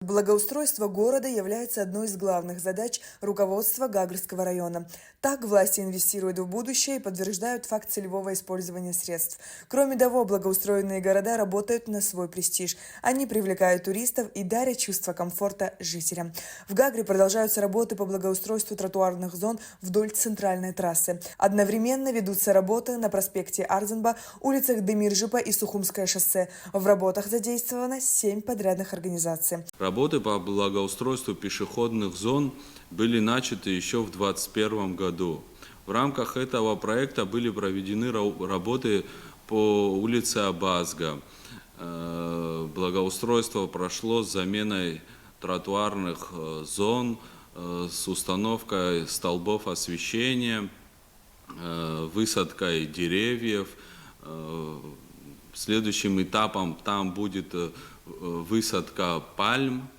Благоустройство города является одной из главных задач руководства Гагрского района. Так власти инвестируют в будущее и подтверждают факт целевого использования средств. Кроме того, благоустроенные города работают на свой престиж. Они привлекают туристов и дарят чувство комфорта жителям. В Гагре продолжаются работы по благоустройству тротуарных зон вдоль центральной трассы. Одновременно ведутся работы на проспекте Арзенба, улицах Демиржипа и Сухумское шоссе. В работах задействовано 7 подрядных организаций. Работы по благоустройству пешеходных зон были начаты еще в 2021 году. В рамках этого проекта были проведены работы по улице Абазга. Благоустройство прошло с заменой тротуарных зон, с установкой столбов освещения, высадкой деревьев. Следующим этапом там будет высадка пальм.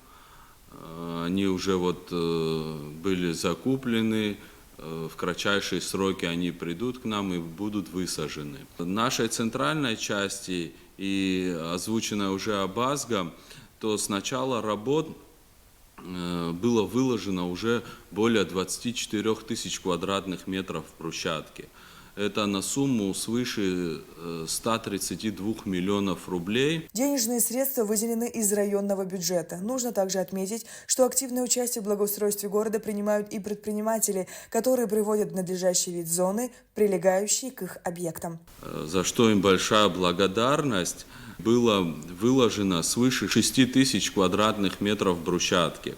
Они уже были закуплены. В кратчайшие сроки они придут к нам и будут высажены. В нашей центральной части и озвученная уже Абазга, то с начала работ было выложено уже более 24 тысяч квадратных метров брусчатки. Это на сумму свыше 132 миллионов рублей. Денежные средства выделены из районного бюджета. Нужно также отметить, что активное участие в благоустройстве города принимают и предприниматели, которые приводят в надлежащий вид зоны, прилегающие к их объектам. За что им большая благодарность. Было выложено свыше 6 тысяч квадратных метров брусчатки.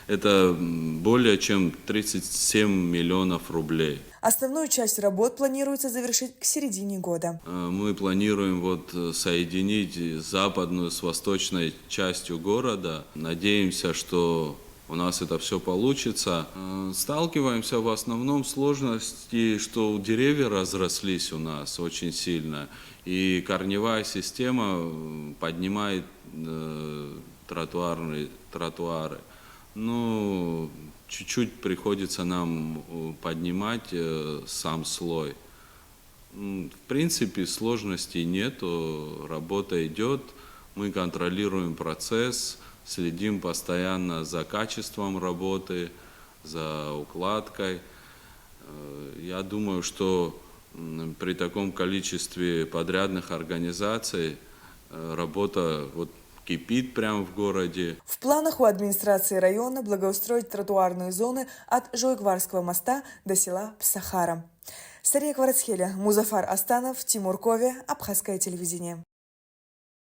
Это более чем 37 миллионов рублей. Основную часть работ планируется завершить к середине года. Мы планируем соединить западную с восточной частью города. Надеемся, что у нас это все получится. Сталкиваемся в основном с сложностью, что деревья разрослись у нас очень сильно. И корневая система поднимает тротуары. Чуть-чуть приходится нам поднимать сам слой. В принципе, сложностей нету, работа идет, мы контролируем процесс, следим постоянно за качеством работы, за укладкой. Я думаю, что при таком количестве подрядных организаций работа кипит прямо в городе. В планах у администрации района благоустроить тротуарные зоны от Жойкварского моста до села Псахара. Сария Кварацхеля, Музафар Астанов, Тимур Кове, Абхазское телевидение.